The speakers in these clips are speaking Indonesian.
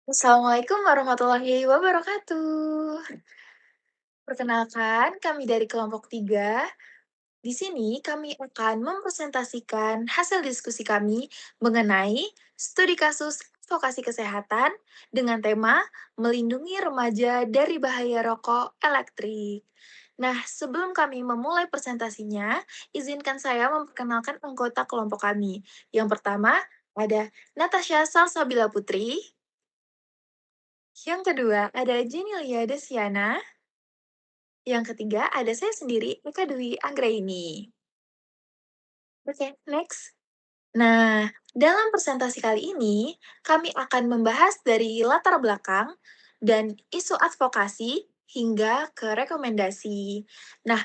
Assalamualaikum warahmatullahi wabarakatuh. Perkenalkan, kami dari kelompok 3. Di sini kami akan mempresentasikan hasil diskusi kami mengenai studi kasus advokasi kesehatan dengan tema melindungi remaja dari bahaya rokok elektrik. Nah, sebelum kami memulai presentasinya, izinkan saya memperkenalkan anggota kelompok kami. Yang pertama, ada Natasha Salsabila Putri. Yang kedua, ada Jenilia Desiana. Yang ketiga, ada saya sendiri, Eka Dwi Anggraini. Oke, next. Nah, dalam presentasi kali ini, kami akan membahas dari latar belakang dan isu advokasi hingga ke rekomendasi. Nah,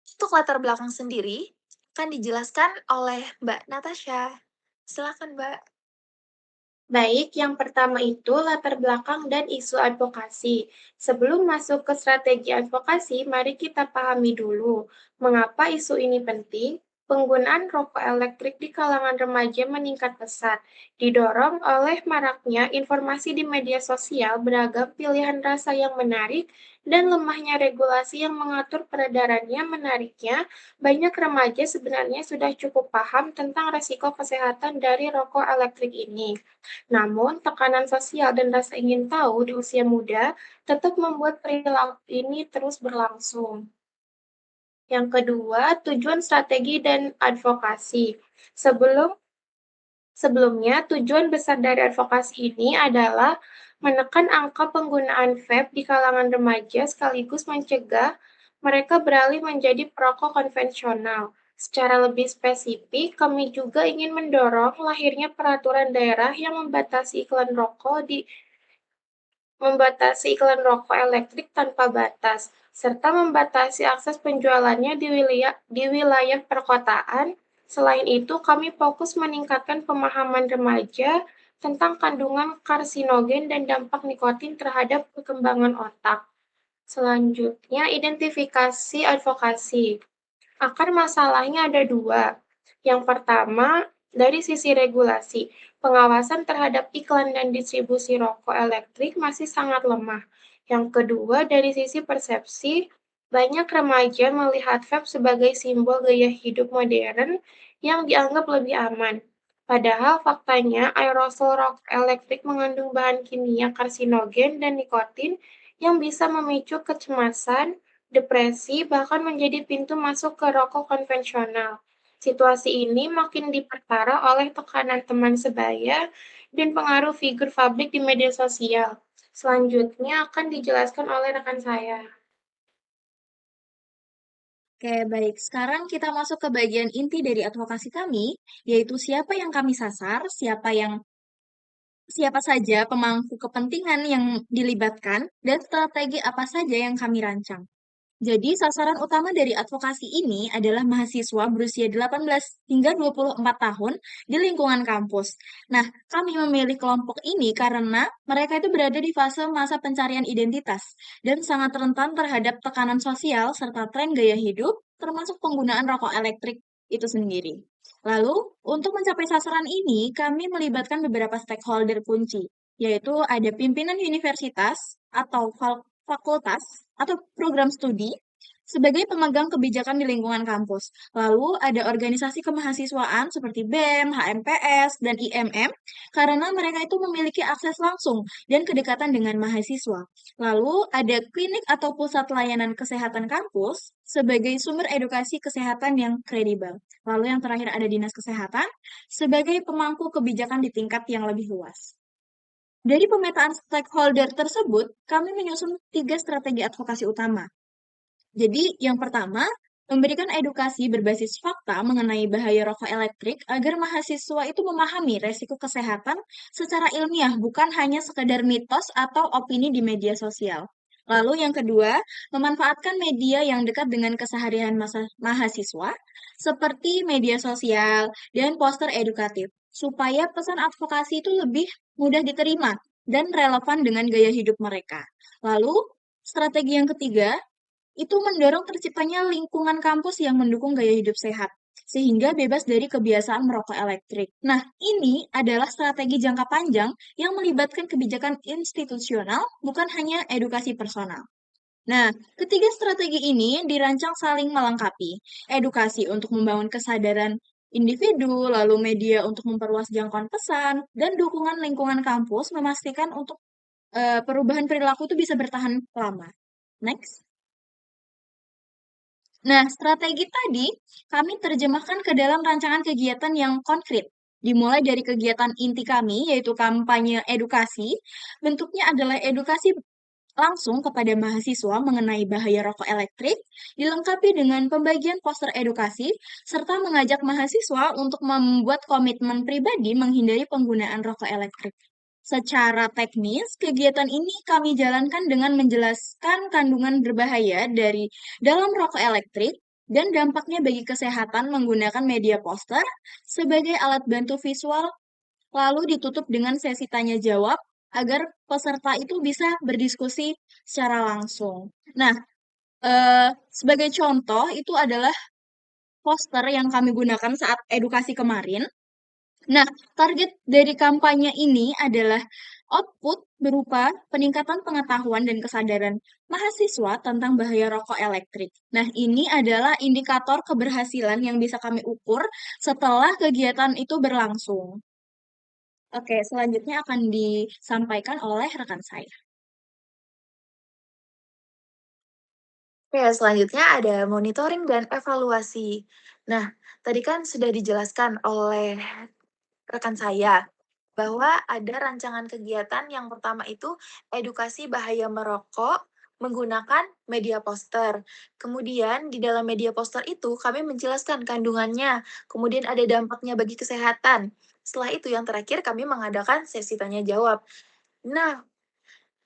untuk latar belakang sendiri akan dijelaskan oleh Mbak Natasha. Silakan, Mbak. Baik, yang pertama itu latar belakang dan isu advokasi. Sebelum masuk ke strategi advokasi, mari kita pahami dulu mengapa isu ini penting. Penggunaan rokok elektrik di kalangan remaja meningkat pesat, didorong oleh maraknya informasi di media sosial, beragam pilihan rasa yang menarik, dan lemahnya regulasi yang mengatur peredarannya. Menariknya, banyak remaja sebenarnya sudah cukup paham tentang resiko kesehatan dari rokok elektrik ini. Namun, tekanan sosial dan rasa ingin tahu di usia muda tetap membuat perilaku ini terus berlangsung. Yang kedua, tujuan strategi dan advokasi. Sebelum Sebelumnya, tujuan besar dari advokasi ini adalah menekan angka penggunaan vape di kalangan remaja sekaligus mencegah mereka beralih menjadi perokok konvensional. Secara lebih spesifik, kami juga ingin mendorong lahirnya peraturan daerah yang membatasi iklan rokok elektrik tanpa batas, serta membatasi akses penjualannya di wilayah perkotaan. Selain itu, kami fokus meningkatkan pemahaman remaja tentang kandungan karsinogen dan dampak nikotin terhadap perkembangan otak. Selanjutnya, identifikasi advokasi. Akar masalahnya ada dua. Yang pertama, dari sisi regulasi, pengawasan terhadap iklan dan distribusi rokok elektrik masih sangat lemah. Yang kedua, dari sisi persepsi, banyak remaja melihat vape sebagai simbol gaya hidup modern yang dianggap lebih aman. Padahal faktanya aerosol rokok elektrik mengandung bahan kimia karsinogen dan nikotin yang bisa memicu kecemasan, depresi, bahkan menjadi pintu masuk ke rokok konvensional. Situasi ini makin diperparah oleh tekanan teman sebaya dan pengaruh figur publik di media sosial. Selanjutnya akan dijelaskan oleh rekan saya. Oke, baik. Sekarang kita masuk ke bagian inti dari advokasi kami, yaitu siapa yang kami sasar, siapa saja pemangku kepentingan yang dilibatkan, dan strategi apa saja yang kami rancang. Jadi, sasaran utama dari advokasi ini adalah mahasiswa berusia 18 hingga 24 tahun di lingkungan kampus. Nah, kami memilih kelompok ini karena mereka itu berada di fase masa pencarian identitas dan sangat rentan terhadap tekanan sosial serta tren gaya hidup, termasuk penggunaan rokok elektrik itu sendiri. Lalu, untuk mencapai sasaran ini, kami melibatkan beberapa stakeholder kunci, yaitu ada pimpinan universitas atau fakultas atau program studi sebagai pemegang kebijakan di lingkungan kampus. Lalu ada organisasi kemahasiswaan seperti BEM, HMPS, dan IMM karena mereka itu memiliki akses langsung dan kedekatan dengan mahasiswa. Lalu ada klinik atau pusat layanan kesehatan kampus sebagai sumber edukasi kesehatan yang kredibel. Lalu yang terakhir ada dinas kesehatan sebagai pemangku kebijakan di tingkat yang lebih luas. Dari pemetaan stakeholder tersebut, kami menyusun 3 strategi advokasi utama. Jadi, yang pertama, memberikan edukasi berbasis fakta mengenai bahaya rokok elektrik agar mahasiswa itu memahami resiko kesehatan secara ilmiah, bukan hanya sekedar mitos atau opini di media sosial. Lalu yang kedua, memanfaatkan media yang dekat dengan keseharian mahasiswa, seperti media sosial dan poster edukatif, supaya pesan advokasi itu lebih mudah diterima dan relevan dengan gaya hidup mereka. Lalu, strategi yang ketiga, itu mendorong terciptanya lingkungan kampus yang mendukung gaya hidup sehat, sehingga bebas dari kebiasaan merokok elektrik. Nah, ini adalah strategi jangka panjang yang melibatkan kebijakan institusional, bukan hanya edukasi personal. Nah, ketiga strategi ini dirancang saling melengkapi. Edukasi untuk membangun kesadaran individu, lalu media untuk memperluas jangkauan pesan, dan dukungan lingkungan kampus memastikan untuk perubahan perilaku itu bisa bertahan lama. Next. Nah, strategi tadi kami terjemahkan ke dalam rancangan kegiatan yang konkret. Dimulai dari kegiatan inti kami, yaitu kampanye edukasi. Bentuknya adalah edukasi langsung kepada mahasiswa mengenai bahaya rokok elektrik, dilengkapi dengan pembagian poster edukasi, serta mengajak mahasiswa untuk membuat komitmen pribadi menghindari penggunaan rokok elektrik. Secara teknis, kegiatan ini kami jalankan dengan menjelaskan kandungan berbahaya dari dalam rokok elektrik dan dampaknya bagi kesehatan menggunakan media poster sebagai alat bantu visual, lalu ditutup dengan sesi tanya jawab agar peserta itu bisa berdiskusi secara langsung. Nah, sebagai contoh itu adalah poster yang kami gunakan saat edukasi kemarin. Nah, target dari kampanye ini adalah output berupa peningkatan pengetahuan dan kesadaran mahasiswa tentang bahaya rokok elektrik. Nah, ini adalah indikator keberhasilan yang bisa kami ukur setelah kegiatan itu berlangsung. Oke, selanjutnya akan disampaikan oleh rekan saya. Oke, selanjutnya ada monitoring dan evaluasi. Nah, tadi kan sudah dijelaskan oleh rekan saya bahwa ada rancangan kegiatan yang pertama itu edukasi bahaya merokok menggunakan media poster. Kemudian di dalam media poster itu kami menjelaskan kandungannya, kemudian ada dampaknya bagi kesehatan. Setelah itu yang terakhir kami mengadakan sesi tanya jawab. Nah,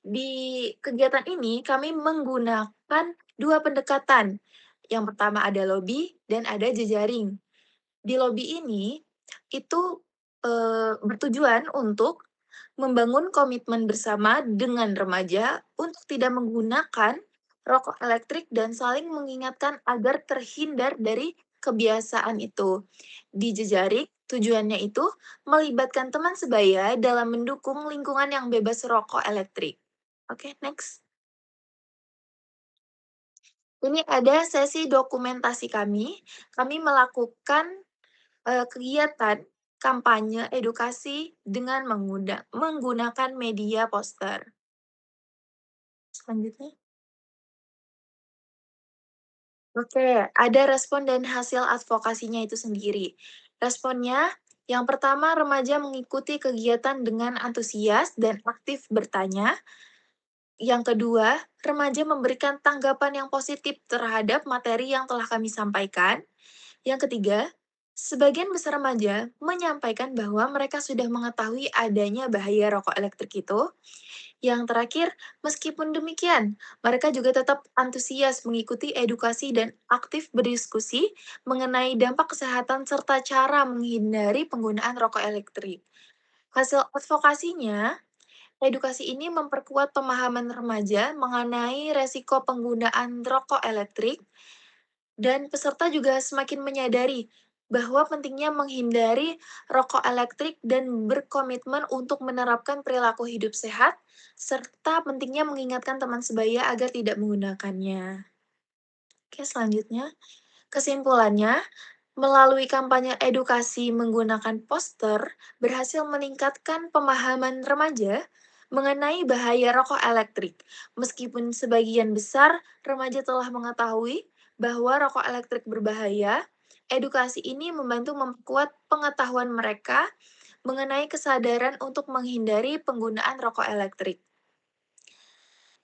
di kegiatan ini kami menggunakan 2 pendekatan. Yang pertama ada lobby dan ada jejaring. Di lobby ini, itu, bertujuan untuk membangun komitmen bersama dengan remaja untuk tidak menggunakan rokok elektrik dan saling mengingatkan agar terhindar dari kebiasaan itu. Di jejaring, tujuannya itu melibatkan teman sebaya dalam mendukung lingkungan yang bebas rokok elektrik. Oke, next. Ini ada sesi dokumentasi kami. Kami melakukan kegiatan kampanye edukasi dengan menggunakan media poster. Selanjutnya. Oke, ada respon dan hasil advokasinya itu sendiri. Responnya, yang pertama remaja mengikuti kegiatan dengan antusias dan aktif bertanya. Yang kedua, remaja memberikan tanggapan yang positif terhadap materi yang telah kami sampaikan. Yang ketiga, sebagian besar remaja menyampaikan bahwa mereka sudah mengetahui adanya bahaya rokok elektrik itu. Yang terakhir, meskipun demikian, mereka juga tetap antusias mengikuti edukasi dan aktif berdiskusi mengenai dampak kesehatan serta cara menghindari penggunaan rokok elektrik. Hasil advokasinya, edukasi ini memperkuat pemahaman remaja mengenai resiko penggunaan rokok elektrik dan peserta juga semakin menyadari bahwa pentingnya menghindari rokok elektrik dan berkomitmen untuk menerapkan perilaku hidup sehat, serta pentingnya mengingatkan teman sebaya agar tidak menggunakannya. Oke, selanjutnya. Kesimpulannya, melalui kampanye edukasi menggunakan poster, berhasil meningkatkan pemahaman remaja mengenai bahaya rokok elektrik. Meskipun sebagian besar remaja telah mengetahui bahwa rokok elektrik berbahaya, edukasi ini membantu memperkuat pengetahuan mereka mengenai kesadaran untuk menghindari penggunaan rokok elektrik.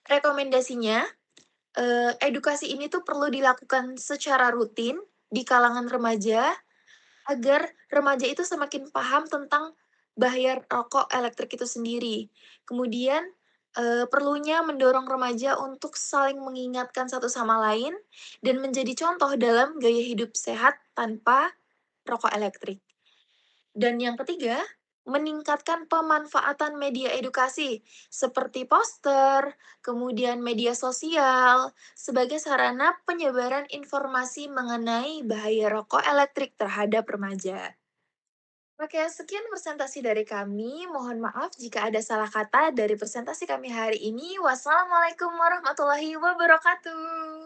Rekomendasinya, edukasi ini tuh perlu dilakukan secara rutin di kalangan remaja agar remaja itu semakin paham tentang bahaya rokok elektrik itu sendiri. Kemudian, perlunya mendorong remaja untuk saling mengingatkan satu sama lain dan menjadi contoh dalam gaya hidup sehat tanpa rokok elektrik. Dan yang ketiga, meningkatkan pemanfaatan media edukasi seperti poster, kemudian media sosial, sebagai sarana penyebaran informasi mengenai bahaya rokok elektrik terhadap remaja. Oke, sekian presentasi dari kami. Mohon maaf jika ada salah kata dari presentasi kami hari ini. Wassalamualaikum warahmatullahi wabarakatuh.